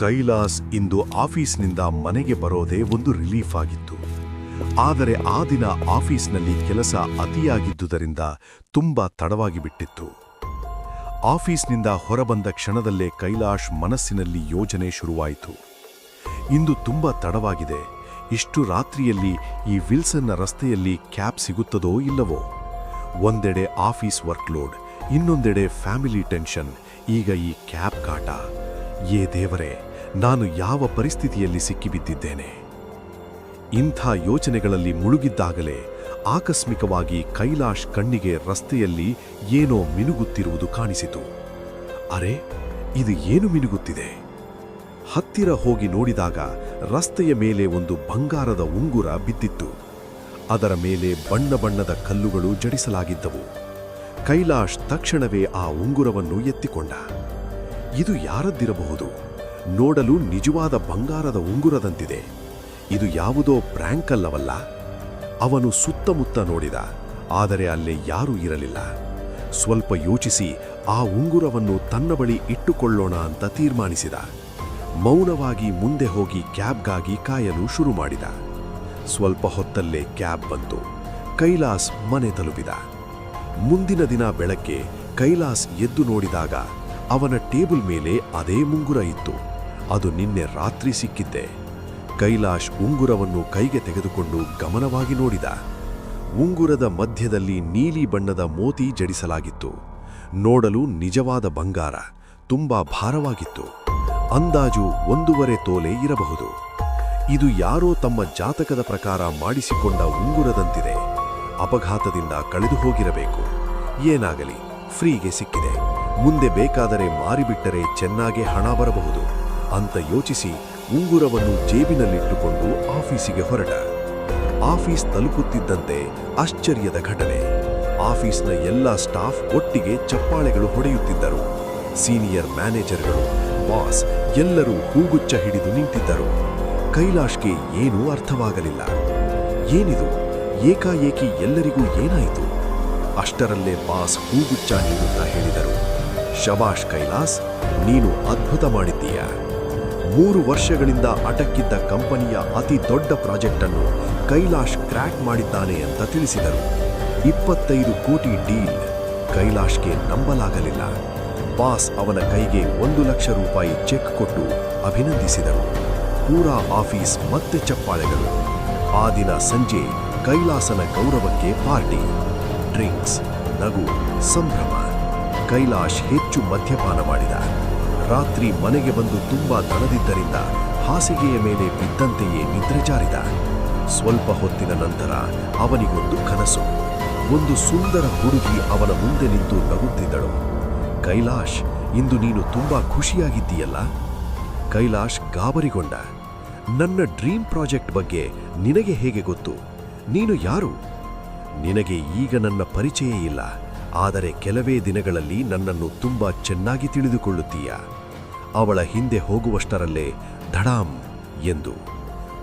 ಕೈಲಾಸ್ ಇಂದು ಆಫೀಸ್ನಿಂದ ಮನೆಗೆ ಬರೋದೇ ಒಂದು ರಿಲೀಫ್ ಆಗಿತ್ತು. ಆದರೆ ಆ ದಿನ ಆಫೀಸ್ನಲ್ಲಿ ಕೆಲಸ ಅತಿಯಾಗಿದ್ದುದರಿಂದ ತುಂಬಾ ತಡವಾಗಿ ಬಿಟ್ಟಿತ್ತು. ಆಫೀಸ್ನಿಂದ ಹೊರಬಂದ ಕ್ಷಣದಲ್ಲೇ ಕೈಲಾಶ್ ಮನಸ್ಸಿನಲ್ಲಿ ಯೋಜನೆ ಶುರುವಾಯಿತು. ಇಂದು ತುಂಬಾ ತಡವಾಗಿದೆ. ಇಷ್ಟು ರಾತ್ರಿಯಲ್ಲಿ ಈ ವಿಲ್ಸನ್ನ ರಸ್ತೆಯಲ್ಲಿ ಕ್ಯಾಬ್ ಸಿಗುತ್ತದೋ ಇಲ್ಲವೋ? ಒಂದೆಡೆ ಆಫೀಸ್ ವರ್ಕ್ಲೋಡ್, ಇನ್ನೊಂದೆಡೆ ಫ್ಯಾಮಿಲಿ ಟೆನ್ಷನ್, ಈಗ ಈ ಕ್ಯಾಬ್ ಕಾಟ. ಏ ದೇವರೇ, ನಾನು ಯಾವ ಪರಿಸ್ಥಿತಿಯಲ್ಲಿ ಸಿಕ್ಕಿಬಿದ್ದಿದ್ದೇನೆ? ಇಂಥ ಯೋಚನೆಗಳಲ್ಲಿ ಮುಳುಗಿದ್ದಾಗಲೇ ಆಕಸ್ಮಿಕವಾಗಿ ಕೈಲಾಶ್ ಕಣ್ಣಿಗೆ ರಸ್ತೆಯಲ್ಲಿ ಏನೋ ಮಿನುಗುತ್ತಿರುವುದು ಕಾಣಿಸಿತು. ಅರೆ, ಇದು ಏನು ಮಿನುಗುತ್ತಿದೆ? ಹತ್ತಿರ ಹೋಗಿ ನೋಡಿದಾಗ ರಸ್ತೆಯ ಮೇಲೆ ಒಂದು ಬಂಗಾರದ ಉಂಗುರ ಬಿದ್ದಿತ್ತು. ಅದರ ಮೇಲೆ ಬಣ್ಣ ಬಣ್ಣದ ಕಲ್ಲುಗಳು ಜಡಿಸಲಾಗಿದ್ದವು. ಕೈಲಾಶ್ ತಕ್ಷಣವೇ ಆ ಉಂಗುರವನ್ನು ಎತ್ತಿಕೊಂಡ. ಇದು ಯಾರದ್ದಿರಬಹುದು? ನೋಡಲು ನಿಜವಾದ ಬಂಗಾರದ ಉಂಗುರದಂತಿದೆ. ಇದು ಯಾವುದೋ ಪ್ರ್ಯಾಂಕ್ ಅಲ್ಲವಲ್ಲ? ಅವನು ಸುತ್ತಮುತ್ತ ನೋಡಿದ, ಆದರೆ ಅಲ್ಲೇ ಯಾರೂ ಇರಲಿಲ್ಲ. ಸ್ವಲ್ಪ ಯೋಚಿಸಿ ಆ ಉಂಗುರವನ್ನು ತನ್ನ ಬಳಿ ಇಟ್ಟುಕೊಳ್ಳೋಣ ಅಂತ ತೀರ್ಮಾನಿಸಿದ. ಮೌನವಾಗಿ ಮುಂದೆ ಹೋಗಿ ಕ್ಯಾಬ್ಗಾಗಿ ಕಾಯಲು ಶುರು ಮಾಡಿದ. ಸ್ವಲ್ಪ ಹೊತ್ತಲ್ಲೇ ಕ್ಯಾಬ್ ಬಂತು. ಕೈಲಾಸ್ ಮನೆ ತಲುಪಿದ. ಮುಂದಿನ ದಿನ ಬೆಳಗ್ಗೆ ಕೈಲಾಸ್ ಎದ್ದು ನೋಡಿದಾಗ ಅವನ ಟೇಬಲ್ ಮೇಲೆ ಅದೇ ಉಂಗುರ ಇತ್ತು. ಅದು ನಿನ್ನೆ ರಾತ್ರಿ ಸಿಕ್ಕಿದ್ದೆ. ಕೈಲಾಶ್ ಉಂಗುರವನ್ನು ಕೈಗೆ ತೆಗೆದುಕೊಂಡು ಗಮನವಾಗಿ ನೋಡಿದ. ಉಂಗುರದ ಮಧ್ಯದಲ್ಲಿ ನೀಲಿ ಬಣ್ಣದ ಮೋತಿ ಜಡಿಸಲಾಗಿತ್ತು. ನೋಡಲು ನಿಜವಾದ ಬಂಗಾರ, ತುಂಬಾ ಭಾರವಾಗಿತ್ತು. ಅಂದಾಜು 1.5 ತೊಲೆ ಇರಬಹುದು. ಇದು ಯಾರೋ ತಮ್ಮ ಜಾತಕದ ಪ್ರಕಾರ ಮಾಡಿಸಿಕೊಂಡ ಉಂಗುರದಂತಿದೆ. ಅಪಘಾತದಿಂದ ಕಳೆದು ಹೋಗಿರಬೇಕು. ಏನಾಗಲಿ, ಫ್ರೀಗೆ ಸಿಕ್ಕಿದೆ. ಮುಂದೆ ಬೇಕಾದರೆ ಮಾರಿಬಿಟ್ಟರೆ ಚೆನ್ನಾಗೇ ಹಣ ಬರಬಹುದು ಅಂತ ಯೋಚಿಸಿ ಉಂಗುರವನ್ನು ಜೇಬಿನಲ್ಲಿಟ್ಟುಕೊಂಡು ಆಫೀಸಿಗೆ ಹೊರಟ. ಆಫೀಸ್ ತಲುಪುತ್ತಿದ್ದಂತೆ ಆಶ್ಚರ್ಯದ ಘಟನೆ. ಆಫೀಸ್ನ ಎಲ್ಲ ಸ್ಟಾಫ್ ಒಟ್ಟಿಗೆ ಚಪ್ಪಾಳೆಗಳು ಹೊಡೆಯುತ್ತಿದ್ದರು. ಸೀನಿಯರ್ ಮ್ಯಾನೇಜರ್ಗಳು, ಬಾಸ್ ಎಲ್ಲರೂ ಹೂಗುಚ್ಚ ಹಿಡಿದು ನಿಂತಿದ್ದರು. ಕೈಲಾಶ್ಗೆ ಏನೂ ಅರ್ಥವಾಗಲಿಲ್ಲ. ಏನಿದು? ಏಕಾಏಕಿ ಎಲ್ಲರಿಗೂ ಏನಾಯಿತು? ಅಷ್ಟರಲ್ಲೇ ಬಾಸ್ ಹೂಗುಚ್ಚ ನೀಡುತ್ತಾ ಹೇಳಿದರು, ಶಬಾಷ್ ಕೈಲಾಸ್, ನೀನು ಅದ್ಭುತ ಮಾಡಿದ್ದೀಯ. 3 ವರ್ಷಗಳಿಂದ ಅಟಕ್ಕಿದ್ದ ಕಂಪನಿಯ ಅತಿ ದೊಡ್ಡ ಪ್ರಾಜೆಕ್ಟ್ ಅನ್ನು ಕೈಲಾಶ್ ಕ್ರ್ಯಾಕ್ ಮಾಡಿದ್ದಾನೆ ಅಂತ ತಿಳಿಸಿದರು. 25 ಕೋಟಿ ಡೀಲ್. ಕೈಲಾಶ್ಗೆ ನಂಬಲಾಗಲಿಲ್ಲ. ಬಾಸ್ ಅವನ ಕೈಗೆ 1 ಲಕ್ಷ ರೂಪಾಯಿ ಚೆಕ್ ಕೊಟ್ಟು ಅಭಿನಂದಿಸಿದರು. ಪೂರಾ ಆಫೀಸ್ ಮತ್ತೆ ಚಪ್ಪಾಳೆಗಳು. ಆ ದಿನ ಸಂಜೆ ಕೈಲಾಸನ ಗೌರವಕ್ಕೆ ಪಾರ್ಟಿ, ಡ್ರಿಂಕ್ಸ್, ನಗು, ಸಂಭ್ರಮ. ಕೈಲಾಶ್ ಹೆಚ್ಚು ಮದ್ಯಪಾನ ಮಾಡಿದ. ರಾತ್ರಿ ಮನೆಗೆ ಬಂದು ತುಂಬಾ ದಣದಿದ್ದರಿಂದ ಹಾಸಿಗೆಯ ಮೇಲೆ ಬಿದ್ದಂತೆಯೇ ನಿದ್ರೆ ಜಾರಿದ. ಸ್ವಲ್ಪ ಹೊತ್ತಿನ ನಂತರ ಅವನಿಗೊಂದು ಕನಸು. ಒಂದು ಸುಂದರ ಹುಡುಗಿ ಅವನ ಮುಂದೆ ನಿಂತು ನಗುತ್ತಿದ್ದಳು. ಕೈಲಾಶ್, ಇಂದು ನೀನು ತುಂಬಾ ಖುಷಿಯಾಗಿದ್ದೀಯಲ್ಲ? ಕೈಲಾಶ್ ಗಾಬರಿಗೊಂಡ. ನನ್ನ ಡ್ರೀಮ್ ಪ್ರಾಜೆಕ್ಟ್ ಬಗ್ಗೆ ನಿನಗೆ ಹೇಗೆ ಗೊತ್ತು? ನೀನು ಯಾರು? ನಿನಗೆ ಈಗ ನನ್ನ ಪರಿಚಯ ಇಲ್ಲ, ಆದರೆ ಕೆಲವೇ ದಿನಗಳಲ್ಲಿ ನನ್ನನ್ನು ತುಂಬಾ ಚೆನ್ನಾಗಿ ತಿಳಿದುಕೊಳ್ಳುತ್ತೀಯ. ಅವಳ ಹಿಂದೆ ಹೋಗುವಷ್ಟರಲ್ಲೇ ಧಡಾಂ ಎಂದು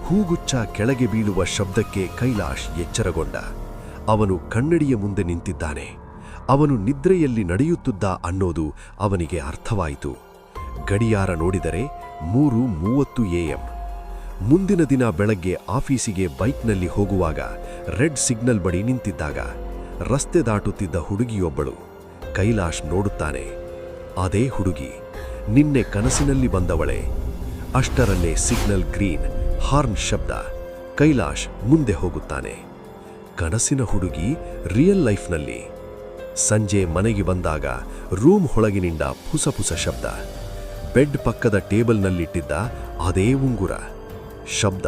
ಹೂಗುಚ್ಚ ಕೆಳಗೆ ಬೀಳುವ ಶಬ್ದಕ್ಕೆ ಕೈಲಾಶ್ ಎಚ್ಚರಗೊಂಡ. ಅವನು ಕನ್ನಡಿಯ ಮುಂದೆ ನಿಂತಿದ್ದಾನೆ. ಅವನು ನಿದ್ರೆಯಲ್ಲಿ ನಡೆಯುತ್ತಿದ್ದ ಅನ್ನೋದು ಅವನಿಗೆ ಅರ್ಥವಾಯಿತು. ಗಡಿಯಾರ ನೋಡಿದರೆ 3:30 AM. ಮುಂದಿನ ದಿನ ಬೆಳಗ್ಗೆ ಆಫೀಸಿಗೆ ಬೈಕ್ನಲ್ಲಿ ಹೋಗುವಾಗ ರೆಡ್ ಸಿಗ್ನಲ್ ಬಳಿ ನಿಂತಿದ್ದಾಗ ರಸ್ತೆ ದಾಟುತ್ತಿದ್ದ ಹುಡುಗಿಯೊಬ್ಬಳು. ಕೈಲಾಶ್ ನೋಡುತ್ತಾನೆ, ಅದೇ ಹುಡುಗಿ, ನಿನ್ನೆ ಕನಸಿನಲ್ಲಿ ಬಂದವಳೆ. ಅಷ್ಟರಲ್ಲೇ ಸಿಗ್ನಲ್ ಗ್ರೀನ್, ಹಾರ್ನ್ ಶಬ್ದ. ಕೈಲಾಶ್ ಮುಂದೆ ಹೋಗುತ್ತಾನೆ. ಕನಸಿನ ಹುಡುಗಿ ರಿಯಲ್ ಲೈಫ್ನಲ್ಲಿ. ಸಂಜೆ ಮನೆಗೆ ಬಂದಾಗ ರೂಮ್ ಒಳಗಿನಿಂದ ಪುಸಪುಸ ಶಬ್ದ. ಬೆಡ್ ಪಕ್ಕದ ಟೇಬಲ್ನಲ್ಲಿಟ್ಟಿದ್ದ ಅದೇ ಉಂಗುರ. ಶಬ್ದ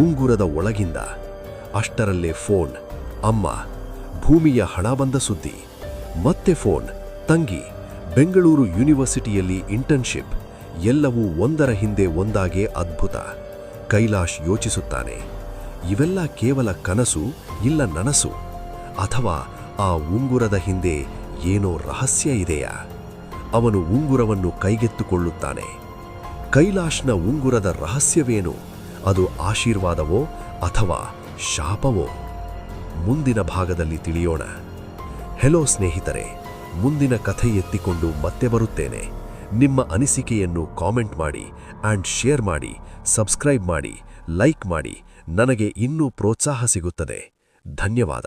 ಉಂಗುರದ ಒಳಗಿಂದ. ಅಷ್ಟರಲ್ಲೇ ಫೋನ್. ಅಮ್ಮ, ಭೂಮಿಯ ಹಣ ಬಂದ ಸುದ್ದಿ. ಮತ್ತೆ ಫೋನ್. ತಂಗಿ, ಬೆಂಗಳೂರು ಯೂನಿವರ್ಸಿಟಿಯಲ್ಲಿ ಇಂಟರ್ನ್ಶಿಪ್. ಎಲ್ಲವೂ ಒಂದರ ಹಿಂದೆ ಒಂದಾಗೆ ಅದ್ಭುತ. ಕೈಲಾಶ್ ಯೋಚಿಸುತ್ತಾನೆ, ಇವೆಲ್ಲ ಕೇವಲ ಕನಸು, ಇಲ್ಲ ನನಸು? ಅಥವಾ ಆ ಉಂಗುರದ ಹಿಂದೆ ಏನೋ ರಹಸ್ಯ ಇದೆಯಾ? ಅವನು ಉಂಗುರವನ್ನು ಕೈಗೆತ್ತುಕೊಳ್ಳುತ್ತಾನೆ. ಕೈಲಾಶ್ನ ಉಂಗುರದ ರಹಸ್ಯವೇನು? ಅದು ಆಶೀರ್ವಾದವೋ ಅಥವಾ ಶಾಪವೋ? ಮುಂದಿನ ಭಾಗದಲ್ಲಿ ತಿಳಿಯೋಣ. ಹೆಲೋ ಸ್ನೇಹಿತರೆ, ಮುಂದಿನ ಕಥೆ ಎತ್ತಿಕೊಂಡು ಮತ್ತೆ ಬರುತ್ತೇನೆ. ನಿಮ್ಮ ಅನಿಸಿಕೆಯನ್ನು ಕಾಮೆಂಟ್ ಮಾಡಿ ಆ್ಯಂಡ್ ಶೇರ್ ಮಾಡಿ, ಸಬ್ಸ್ಕ್ರೈಬ್ ಮಾಡಿ, ಲೈಕ್ ಮಾಡಿ. ನನಗೆ ಇನ್ನೂ ಪ್ರೋತ್ಸಾಹ ಸಿಗುತ್ತದೆ. ಧನ್ಯವಾದ.